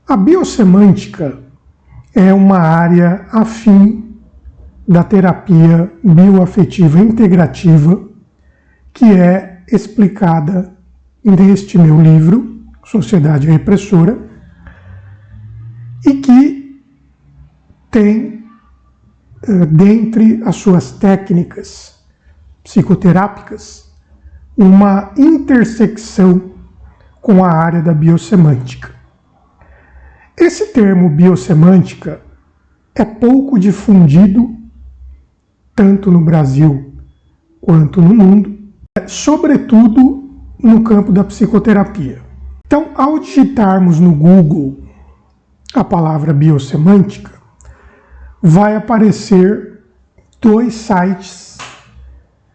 A biosemântica é uma área afim da terapia bioafetiva integrativa que é explicada neste meu livro, Sociedade Repressora, e que tem, dentre as suas técnicas psicoterápicas, uma intersecção com a área da biosemântica. Esse termo biosemântica é pouco difundido, tanto no Brasil quanto no mundo, sobretudo no campo da psicoterapia. Então, ao digitarmos no Google a palavra biosemântica, vai aparecer 2 sites,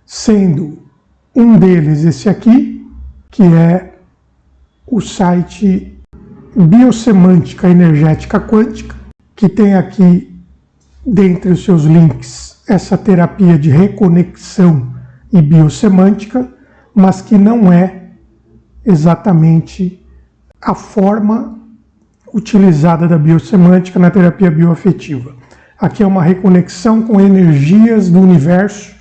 sendo um deles esse aqui, que é o site Biosemântica Energética Quântica, que tem aqui, dentre os seus links, essa terapia de reconexão e biosemântica, mas que não é exatamente a forma utilizada da biosemântica na terapia bioafetiva. Aqui é uma reconexão com energias do universo.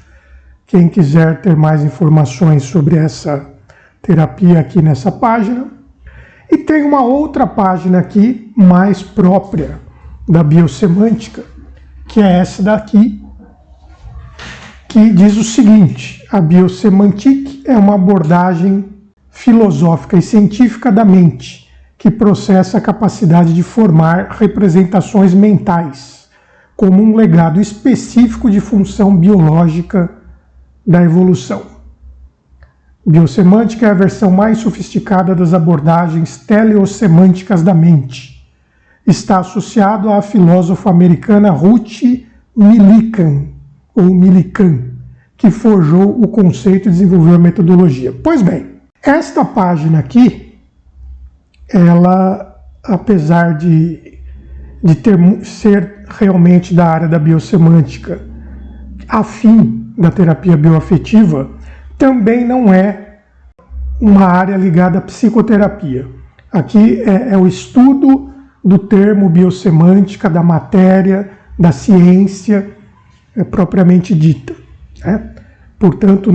Quem quiser ter mais informações sobre essa terapia aqui nessa página. E tem uma outra página aqui, mais própria da biosemântica, que é essa daqui, que diz o seguinte: a biosemantique é uma abordagem filosófica e científica da mente, que processa a capacidade de formar representações mentais, como um legado específico de função biológica da evolução. Biosemântica é a versão mais sofisticada das abordagens teleossemânticas da mente. Está associado à filósofa americana Ruth Millikan, que forjou o conceito e desenvolveu a metodologia. Pois bem, esta página aqui, ela, apesar de ser realmente da área da biosemântica, afim da terapia bioafetiva, também não é uma área ligada à psicoterapia. Aqui é o estudo do termo biosemântica, da matéria, da ciência propriamente dita. Né? Portanto,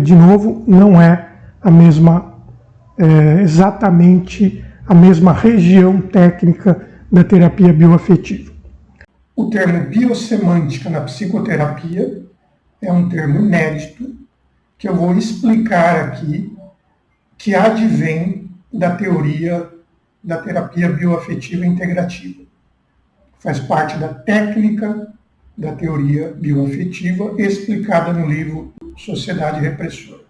de novo, não é a mesma, exatamente a mesma região técnica da terapia bioafetiva. O termo biosemântica na psicoterapia é um termo inédito que eu vou explicar aqui, que advém da teoria da terapia bioafetiva integrativa. Faz parte da técnica da teoria bioafetiva explicada no livro Sociedade Repressora.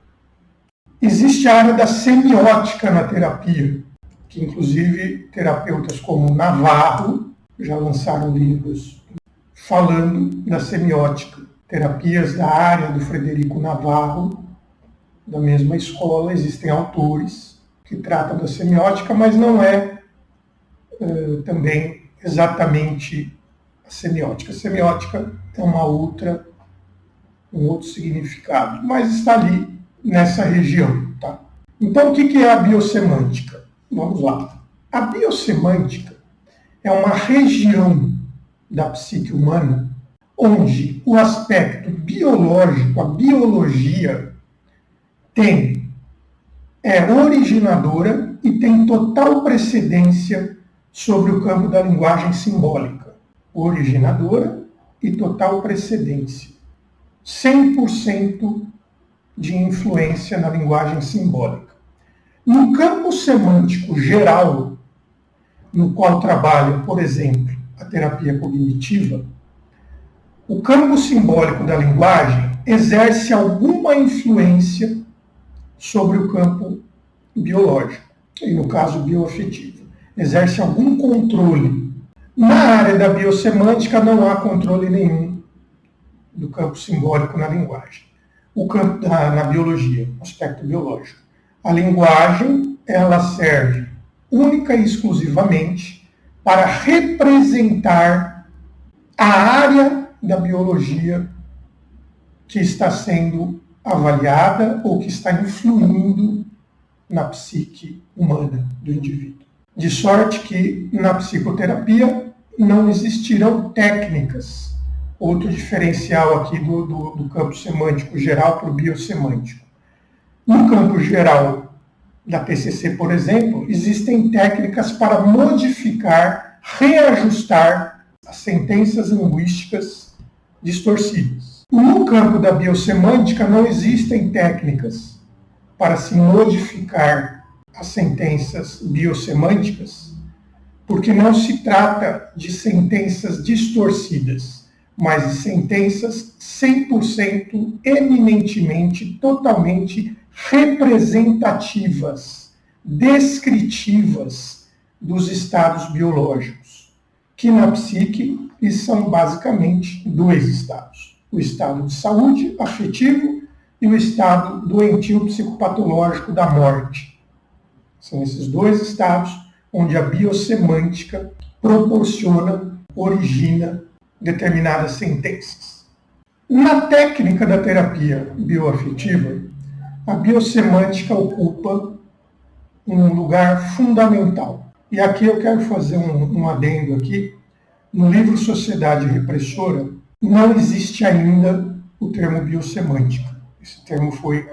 Existe a área da semiótica na terapia, que inclusive terapeutas como Navarro já lançaram livros falando da semiótica. Terapias da área do Frederico Navarro, da mesma escola, existem autores que tratam da semiótica, mas não é também exatamente a semiótica. A semiótica é um outro significado, mas está ali nessa região. Tá? Então, o que é a biosemântica? Vamos lá. A biosemântica é uma região da psique humana onde o aspecto biológico, a biologia, é originadora e tem total precedência sobre o campo da linguagem simbólica. Originadora e total precedência. 100% de influência na linguagem simbólica. No campo semântico geral, no qual trabalha, por exemplo, a terapia cognitiva, o campo simbólico da linguagem exerce alguma influência sobre o campo biológico, e no caso bioafetivo. Exerce algum controle. Na área da biosemântica não há controle nenhum do campo simbólico na linguagem. O campo na biologia, aspecto biológico. A linguagem, ela serve única e exclusivamente para representar a área da biologia que está sendo avaliada ou que está influindo na psique humana do indivíduo. De sorte que na psicoterapia não existirão técnicas. Outro diferencial aqui do campo semântico geral para o biosemântico. No campo geral da TCC, por exemplo, existem técnicas para modificar, reajustar as sentenças linguísticas distorcidas. No campo da biosemântica não existem técnicas para se modificar as sentenças biosemânticas, porque não se trata de sentenças distorcidas, mas de sentenças 100% eminentemente, totalmente representativas, descritivas dos estados biológicos, que na psique são basicamente dois estados: o estado de saúde afetivo e o estado doentio psicopatológico da morte. São esses dois estados onde a biosemântica proporciona, origina determinadas sentenças. Na técnica da terapia bioafetiva, a biosemântica ocupa um lugar fundamental. E aqui eu quero fazer um adendo aqui. No livro Sociedade Repressora, não existe ainda o termo biosemântica. Esse termo foi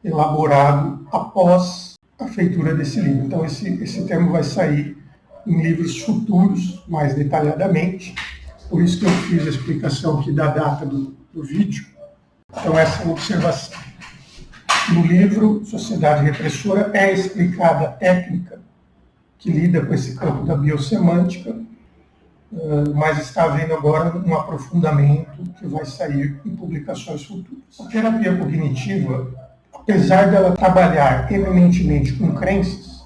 elaborado após a feitura desse livro. Então, esse termo vai sair em livros futuros, mais detalhadamente. Por isso que eu fiz a explicação aqui da data do vídeo. Então, essa é a observação. No livro Sociedade Repressora é explicada a técnica que lida com esse campo da biosemântica, mas está havendo agora um aprofundamento que vai sair em publicações futuras. A terapia cognitiva, apesar dela trabalhar eminentemente com crenças,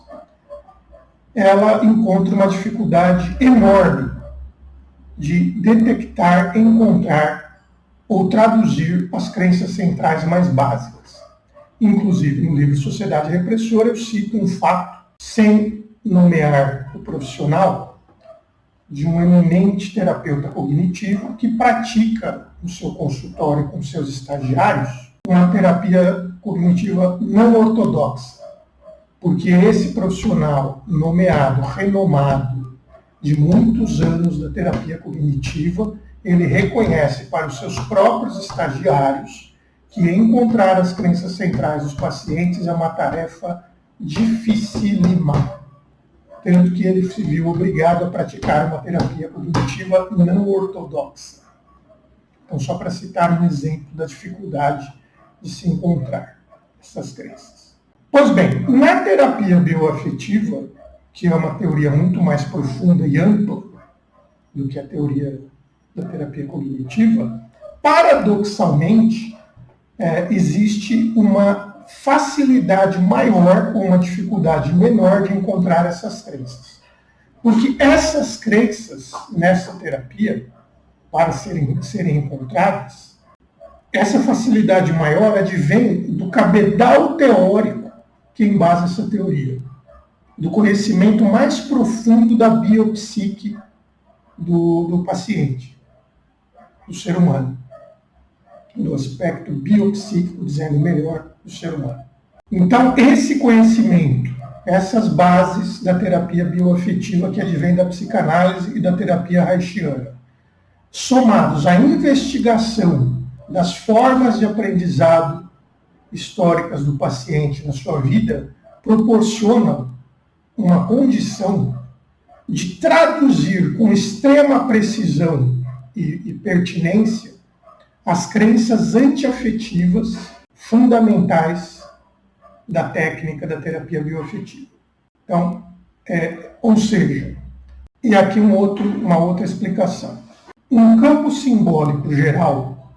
ela encontra uma dificuldade enorme de detectar, encontrar ou traduzir as crenças centrais mais básicas. Inclusive, no livro Sociedade Repressora, eu cito um fato, sem nomear o profissional, de um eminente terapeuta cognitivo que pratica no seu consultório com seus estagiários uma terapia cognitiva não ortodoxa. Porque esse profissional nomeado, renomado, de muitos anos da terapia cognitiva, ele reconhece para os seus próprios estagiários que encontrar as crenças centrais dos pacientes é uma tarefa dificílima. Tanto que ele se viu obrigado a praticar uma terapia cognitiva não ortodoxa. Então, só para citar um exemplo da dificuldade de se encontrar essas crenças. Pois bem, na terapia bioafetiva, que é uma teoria muito mais profunda e ampla do que a teoria da terapia cognitiva, paradoxalmente, existe uma facilidade maior ou uma dificuldade menor de encontrar essas crenças. Porque essas crenças, nessa terapia, para serem encontradas, essa facilidade maior advém do cabedal teórico que embasa essa teoria, do conhecimento mais profundo da biopsique do paciente, do ser humano, do aspecto biopsíquico, dizendo melhor, do ser humano. Então, esse conhecimento, essas bases da terapia bioafetiva que advém da psicanálise e da terapia reichiana, somados à investigação das formas de aprendizado históricas do paciente na sua vida, proporcionam uma condição de traduzir com extrema precisão e pertinência as crenças antiafetivas fundamentais da técnica da terapia bioafetiva. Então, ou seja, e aqui uma outra explicação. Um campo simbólico geral,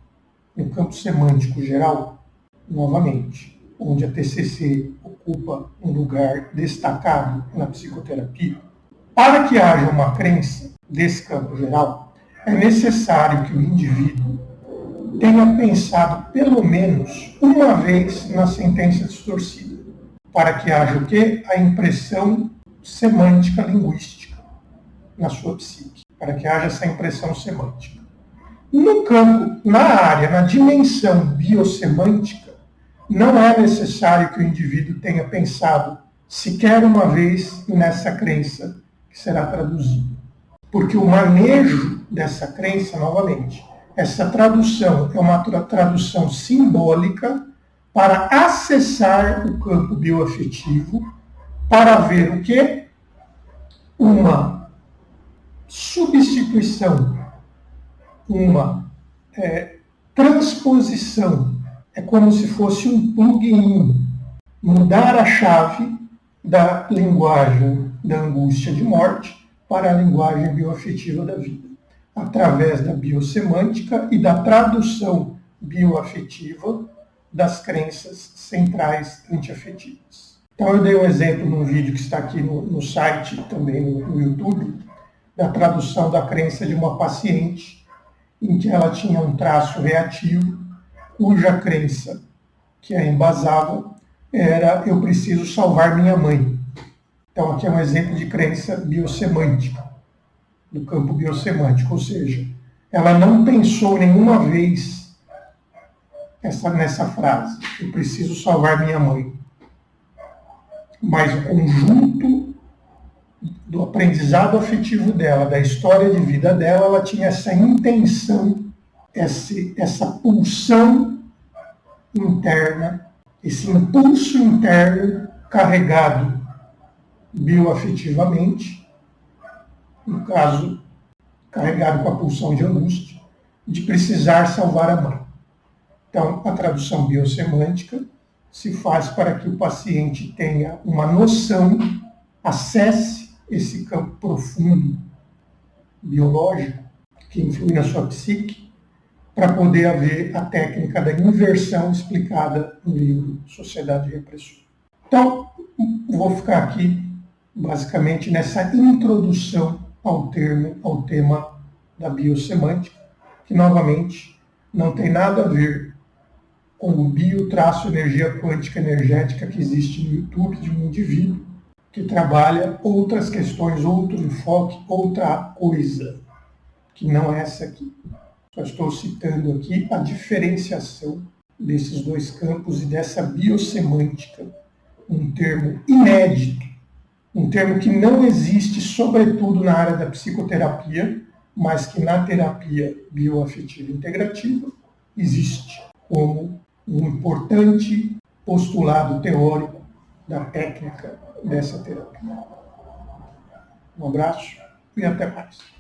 um campo semântico geral, novamente, onde a TCC ocupa um lugar destacado na psicoterapia, para que haja uma crença desse campo geral, é necessário que o indivíduo tenha pensado pelo menos uma vez na sentença distorcida, para que haja o quê? A impressão semântica linguística na sua psique, para que haja essa impressão semântica. No campo, na área, na dimensão biosemântica, não é necessário que o indivíduo tenha pensado sequer uma vez nessa crença que será traduzida. Porque o manejo dessa crença, novamente, essa tradução é uma tradução simbólica para acessar o campo bioafetivo, para ver o quê? Uma substituição, uma transposição. É como se fosse um plug-in, mudar a chave da linguagem da angústia de morte para a linguagem bioafetiva da vida, através da biosemântica e da tradução bioafetiva das crenças centrais antiafetivas. Então eu dei um exemplo num vídeo que está aqui no site, também no YouTube, da tradução da crença de uma paciente em que ela tinha um traço reativo, cuja crença que a embasava era: eu preciso salvar minha mãe. Então aqui é um exemplo de crença biosemântica, do campo biosemântico, ou seja, ela não pensou nenhuma vez nessa frase: eu preciso salvar minha mãe. Mas o conjunto do aprendizado afetivo dela, da história de vida dela, ela tinha essa intenção, essa pulsão interna, esse impulso interno carregado bioafetivamente, no caso, carregado com a pulsão de angústia, de precisar salvar a mãe. Então, a tradução biosemântica se faz para que o paciente tenha uma noção, acesse esse campo profundo biológico que influi na sua psique, para poder haver a técnica da inversão explicada no livro Sociedade Repressora. Então, vou ficar aqui basicamente nessa introdução ao tema da biosemântica, que novamente não tem nada a ver com o bio-energia quântica energética que existe no YouTube de um indivíduo que trabalha outras questões, outro enfoque, outra coisa, que não é essa aqui. Só estou citando aqui a diferenciação desses dois campos e dessa biosemântica, um termo inédito, um termo que não existe, sobretudo na área da psicoterapia, mas que na terapia bioafetiva integrativa existe como um importante postulado teórico da técnica dessa terapia. Um abraço e até mais.